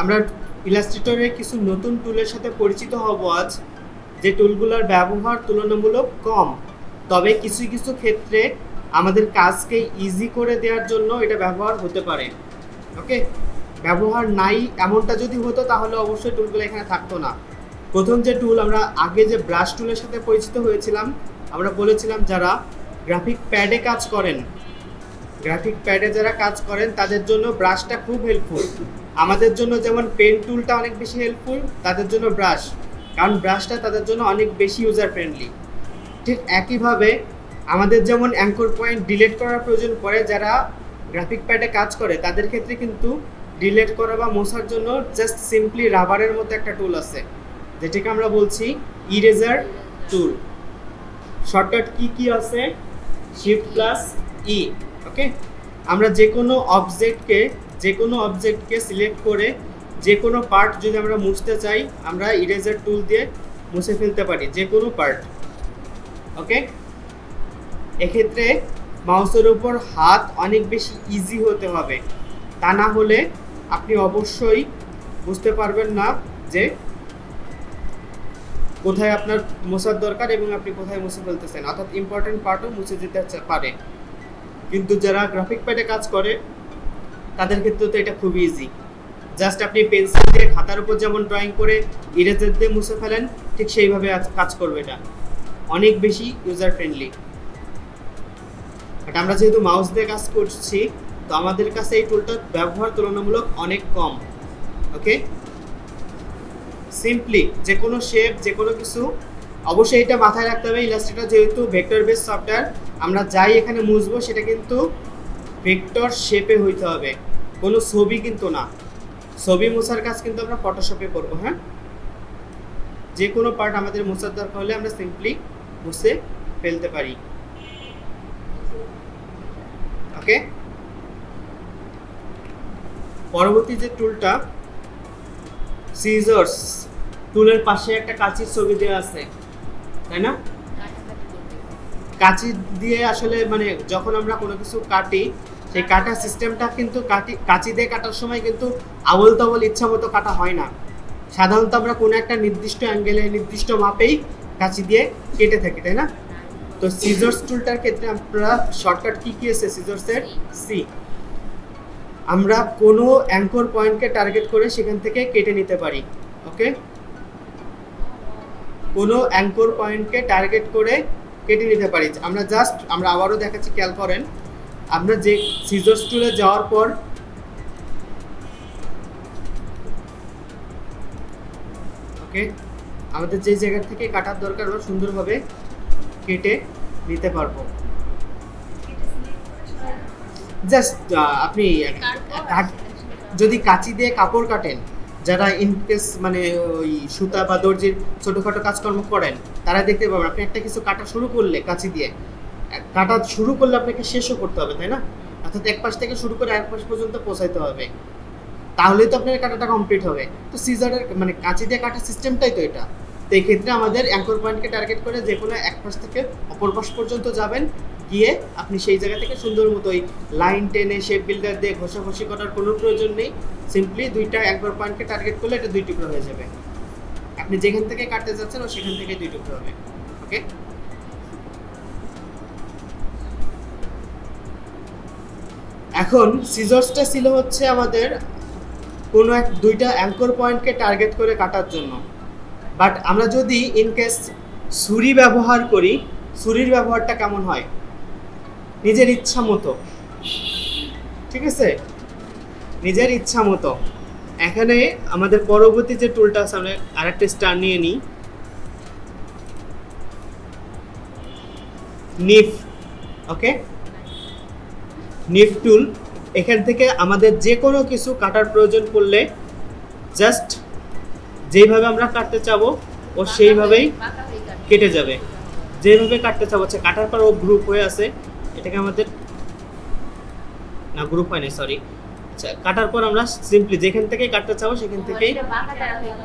আমরা ইলাস্ট্রেটরে কিছু নতুন টুলের সাথে পরিচিত হব আজ, যে টুলগুলোর ব্যবহার তুলনামূলক কম, তবে কিছু কিছু ক্ষেত্রে আমাদের কাজকে ইজি করে দেওয়ার জন্য এটা ব্যবহার হতে পারে। ওকে, ব্যবহার নাই এমনটা যদি হতো তাহলে অবশ্যই টুলগুলো এখানে থাকতো না। প্রথম যে টুল, আমরা আগে যে ব্রাশ টুলের সাথে পরিচিত হয়েছিলাম, আমরা বলেছিলাম যারা গ্রাফিক প্যাডে কাজ করেন, গ্রাফিক প্যাডে যারা কাজ করেন তাদের জন্য ব্রাশটা খুব হেল্পফুল। আমাদের জন্য যেমন পেন টুলটা অনেক বেশি হেল্পফুল, তাদের জন্য ব্রাশ, কারণ ব্রাশটা তাদের জন্য অনেক বেশি ইউজার ফ্রেন্ডলি। ঠিক একইভাবে আমাদের যেমন অ্যাঙ্কর পয়েন্ট ডিলিট করার প্রয়োজন পড়ে যারা গ্রাফিক প্যাডে কাজ করে, তাদের ক্ষেত্রে কিন্তু ডিলিট করা বা মোছার জন্য জাস্ট সিম্পলি রাবারের মতো একটা টুল আছে, যেটাকে আমরা বলছি ইরেজার টুল। শর্টকাট কি আছে? Shift plus E. ওকে, আমরা যে কোনো অবজেক্টকে সিলেক্ট করে যে কোনো পার্ট যদি আমরা মুছতে চাই, আমরা ইরেজার টুল দিয়ে মুছে ফেলতে পারি যে কোনো পার্ট। ওকে, এক্ষেত্রে মাউসের উপর হাত অনেক বেশি ইজি হতে হবে, তা না হলে আপনি অবশ্যই বুঝতে পারবেন না যে কোথায় আপনার মোছার দরকার এবং আপনি কোথায় মুছে ফেলতেছেন, অর্থাৎ ইম্পর্টেন্ট পার্টও মুছে যেতে পারে। কিন্তু যারা গ্রাফিক প্যাডে কাজ করে তাদের ক্ষেত্রে তো এটা খুবই ইজি। জাস্ট আপনি পেন্সিল দিয়ে খাতার উপর যেমন ড্রয়িং করে ইরেজার দিয়ে মুছে ফেলেন, ঠিক সেইভাবে কাজ করবে। এটা অনেক বেশি ইউজার ফ্রেন্ডলি। বাট আমরা যেহেতু মাউস দিয়ে কাজ করছি, তো আমাদের কাছে এই টুলটার ব্যবহার তুলনামূলক অনেক কম। ওকে, সিম্পলি যে কোনো শেপ, যে কোনো কিছু, অবশ্যই এটা মাথায় রাখতে হবে ইলাস্ট্রেটর যেহেতু ভেক্টর বেস সফটওয়্যার, আমরা যাই এখানে মুছবো সেটা কিন্তু ভেক্টর শেপে হইতে হবে, কোনো ছবি কিন্তু না। ছবি মোছার কাজ কিন্তু আমরা ফটোশপে করবো। হ্যাঁ, যে কোনো পার্ট আমাদের মোছার দরকার হলে আমরা সিম্পলি মুছে ফেলতে পারি। ওকে, পরবর্তী যে টুলটা সিজার্স, টুলের পাশে একটা কাঁচির ছবি দেওয়া আছে, তাই না? কাঁচি দিয়ে আসলে মানে যখন আমরা কোনো কিছু কাটি, সেই কাটার সিস্টেমটা কিন্তু কাঁচি দিয়ে কাটার সময় কিন্তু আবল তাবল ইচ্ছা মতো কাটা হয় না। সাধারণত আমরা কোনো একটা নির্দিষ্ট অ্যাঙ্গেলে নির্দিষ্ট মাপেই কাঁচি দিয়ে কেটে থাকি, তাই না? তো সিজার্স টুলটার ক্ষেত্রে আমরা শর্টকাট কি আছে সিজার্সের? সি। আমরা কোনো অ্যাঙ্কর পয়েন্টকে টার্গেট করে সেখান থেকে কেটে নিতে পারি। ওকে, কোনো অ্যাঙ্কর পয়েন্টকে টার্গেট করে কেটে নিতে পারি। আমরা আবারও দেখাচ্ছি, খেয়াল করেন। আমরা যে সিজার্স টুলে যাওয়ার পর ওকে, আমাদের যে জায়গা থেকে কাটার দরকার আমরা সুন্দরভাবে কেটে নিতে পারবো। জাস্ট আপনি যদি কাঁচি দিয়ে কাপড় কাটেন, যারা ইনকেস মানে ওই সুতা বা দর্জির ছোটোখাটো কাজকর্ম করেন, তারা দেখতে পাবেন আপনি একটা কিছু কাটা শুরু করলে কাঁচি দিয়ে কাটা শুরু করলে আপনাকে শেষও করতে হবে, তাই না? অর্থাৎ এক পাশ থেকে শুরু করে এক পাশ পর্যন্ত পৌঁছাইতে হবে, তাহলেই তো আপনার কাটাটা কমপ্লিট হবে। তো সিজারের মানে কাঁচি দিয়ে কাটার সিস্টেমটাই তো এটা। তো এই ক্ষেত্রে আমাদের অ্যাঙ্কর পয়েন্টকে টার্গেট করে যে কোনো এক পাশ থেকে অপর পাশ পর্যন্ত যাবেন, গিয়ে আপনি সেই জায়গা থেকে সুন্দর মতো ওই লাইন টেনে শেপ বিল্ডার দিয়ে ঘষাঘষি করার কোনো প্রয়োজন নেই। সিম্পলি দুইটা অ্যাঙ্কর পয়েন্টকে টার্গেট করলে এটা দুই টুকরো হয়ে যাবে। আপনি যেখান থেকে কাটতে যাচ্ছেন ও সেখান থেকে দুই টুকরো হবে। ওকে, এখন সিজার্সটা ছিল হচ্ছে আমাদের কোনো দুইটা অ্যাঙ্কর পয়েন্টকে টার্গেট করে কাটার জন্য। বাট আমরা যদি ইনকেস ছুরি ব্যবহার করি, ছুরির ব্যবহারটা কেমন হয়? নিজের ইচ্ছা মতো, ঠিক আছে, নিজের ইচ্ছা মতো। এখানে আমাদের পরবর্তী যে টুলটা আছে, আমরা আরেকটা স্টার নিয়ে নিই, নিফ। ওকে, নিফ টুল। এখান থেকে আমাদের যে কোনো কিছু কাটার প্রয়োজন পড়লে জাস্ট যেইভাবে আমরা কাটতে চাবো ও সেইভাবেই কেটে যাবে। যেভাবে কাটতে চাবো, কাটার পর ও গ্রুপ হয়ে আছে, এটাকে আমাদের না গ্রুপ হয় না, সরি। আচ্ছা, কাটার পর আমরা সিম্পলি যেখান থেকে কাটতে চাবো সেখান থেকেই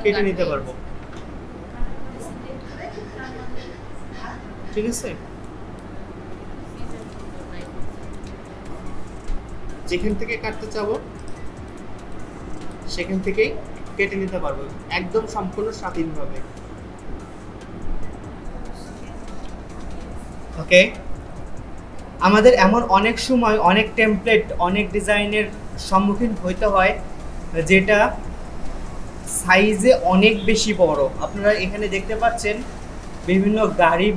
কেটে নিতে পারবো, ঠিক আছে? যেখান থেকে কাটতে চাবো সেখান থেকেই কেটে নিতে পারবো একদম সম্পূর্ণ স্বাধীনভাবে। ওকে, আমাদের এমন অনেক সময় অনেক টেমপ্লেট অনেক ডিজাইনের সম্মুখীন হইতে হয় যেটা সাইজে অনেক বেশি বড়। আপনারা এখানে দেখতে পাচ্ছেন বিভিন্ন গাড়ি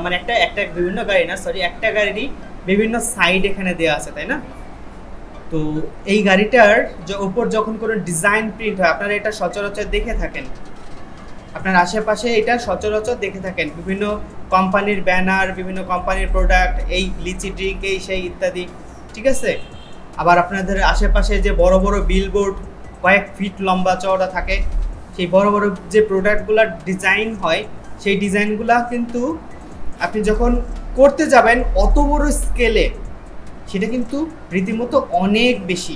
মানে একটা বিভিন্ন গাড়ি না, সরি, একটা গাড়িরই বিভিন্ন সাইড এখানে দেওয়া আছে, তাই না? তো এই গাড়িটার যে উপর যখন কোনো ডিজাইন প্রিন্ট হয়, আপনারা এটা সচরাচর দেখে থাকেন, আপনার আশেপাশে এটা সচরাচর দেখে থাকেন, বিভিন্ন কোম্পানির ব্যানার, বিভিন্ন কোম্পানির প্রোডাক্ট, এই লিচি ড্রিঙ্ক, এই সেই ইত্যাদি, ঠিক আছে? আবার আপনাদের আশেপাশে যে বড় বড় বিলবোর্ড কয়েক ফিট লম্বা চওড়া থাকে, সেই বড় বড় যে প্রোডাক্টগুলোর ডিজাইন হয়, সেই ডিজাইনগুলো কিন্তু আপনি যখন করতে যাবেন অত বড় স্কেলে, সেটা কিন্তু রীতিমতো অনেক বেশি,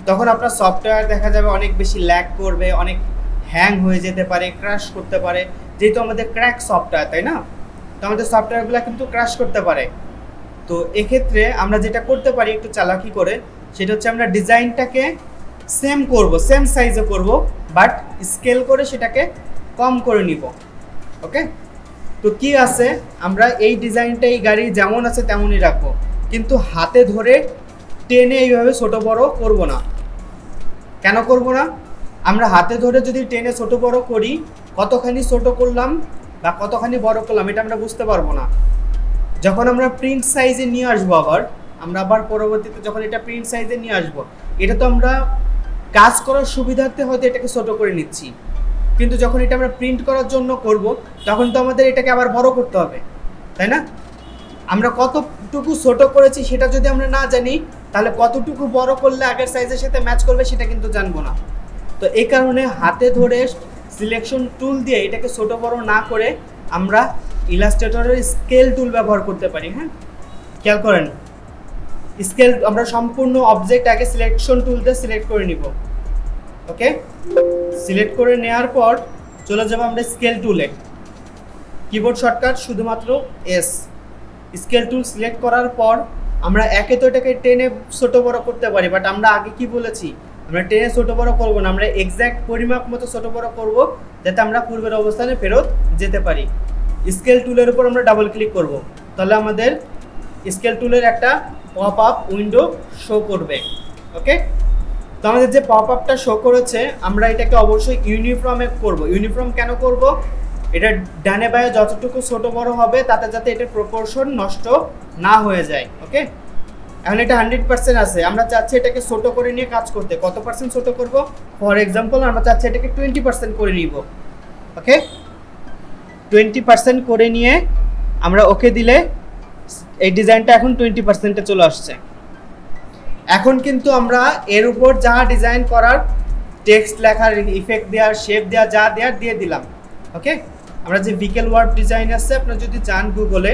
তখন আপনার সফটওয়্যার দেখা যাবে অনেক বেশি ল্যাগ করবে, অনেক হ্যাং হয়ে যেতে পারে, ক্র্যাশ করতে পারে, যেহেতু আমাদের ক্র্যাক সফটওয়্যার, তাই না? তো আমাদের সফটওয়্যারগুলো কিন্তু ক্র্যাশ করতে পারে। তো এক্ষেত্রে আমরা যেটা করতে পারি একটু চালাকি করে, সেটা হচ্ছে আমরা ডিজাইনটাকে সেম করব, সেম সাইজে করব, বাট স্কেল করে সেটাকে কম করে নিব। ওকে, তো কি আছে, আমরা এই ডিজাইনটা এই গাড়ি যেমন আছে তেমনই রাখবো, কিন্তু হাতে ধরে টেনে এইভাবে ছোট বড় করব না। কেন করব না? আমরা হাতে ধরে যদি টেনে ছোট বড় করি, কতখানি ছোট করলাম বা কতখানি বড় করলাম এটা আমরা বুঝতে পারবো না। যখন আমরা প্রিন্ট সাইজে নিয়ে আসবো, আমরা আবার পরবর্তীতে যখন এটা প্রিন্ট সাইজে নিয়ে আসবো, এটা তো আমরা কাজ করার সুবিধার্থে হয়তো এটাকে ছোট করে নিচ্ছি, কিন্তু যখন এটা আমরা প্রিন্ট করার জন্য করব, তখন তো আমাদের এটাকে আবার বড় করতে হবে, তাই না? আমরা কতটুকু ছোট করেছি সেটা যদি আমরা না জানি, তাহলে কতটুকু বড় করলে আগের সাইজের সাথে ম্যাচ করবে সেটা কিন্তু জানবো না। তো এই কারণে হাতে ধরে সিলেকশন টুল দিয়ে এটাকে ছোট বড় না করে আমরা ইলাস্ট্রেটরের স্কেল টুল ব্যবহার করতে পারি। হ্যাঁ, খেয়াল করেন, স্কেল আমরা সম্পূর্ণ অবজেক্ট আগে সিলেকশন টুল দিয়ে সিলেক্ট করে নিব। ওকে, সিলেক্ট করে নেওয়ার পর চলে যাব আমরা স্কেল টুলে, কিবোর্ড শর্টকাট শুধুমাত্র এস। স্কেল টুল সিলেক্ট করার পর আমরা একে তো এটাকে টেনে ছোট বড় করতে পারি, বাট আমরা আগে কি বলেছি, আমরা টেনে ছোট বড় করব না, আমরা এক্স্যাক্ট পরিমাপ মতো ছোট বড় করব, যাতে আমরা পূর্বের অবস্থানে ফেরত যেতে পারি। স্কেল টুলের উপর আমরা ডাবল ক্লিক করব, তাহলে আমাদের স্কেল টুলের একটা পপ আপ উইন্ডো শো করবে। ওকে, তো আমাদের যে পপ আপটা শো করেছে, আমরা এটাকে অবশ্যই ইউনিফর্মে করব। ইউনিফর্ম কেন করব? এটা ডানে বায়ে যতটুকু ছোট বড় হবে তাতে যাতে এটার প্রপোর্শন নষ্ট না হয়ে যায়। ওকে, এখন এটা 100% আছে, আমরা চাচ্ছি এটাকে ছোট করে নিয়ে কাজ করতে। কত পার্সেন্ট ছোট করব? ফর এক্সাম্পল আমরা চাচ্ছি এটাকে 20% করে নিব। ওকে, 20% করে নিয়ে আমরা ওকে দিলে এই ডিজাইনটা এখন 20%-এ চলে আসছে। এখন কিন্তু আমরা এর উপর যা ডিজাইন করার, টেক্সট লেখার, ইফেক্ট দেওয়ার, শেপ দেওয়া, যা দেওয়ার দিয়ে দিলাম। ওকে, আমরা যে ভিকেল ওয়ার্ড ডিজাইন আছে, আপনারা যদি যান গুগলে,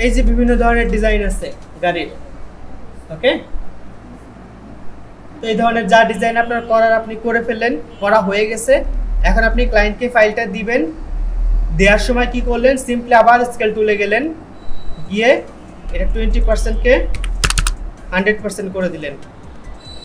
এই যে বিভিন্ন ধরনের ডিজাইন আছে গাড়ির। ওকে, তো এই ধরনের যা ডিজাইন আপনার করার আপনি করে ফেললেন, করা হয়ে গেছে। এখন আপনি ক্লায়েন্টকে ফাইলটা দিবেন, দেওয়ার সময় কি করলেন, সিম্পলি আবার স্কেল টুলে গেলেন, গিয়ে এটা 20%-কে 100% করে দিলেন।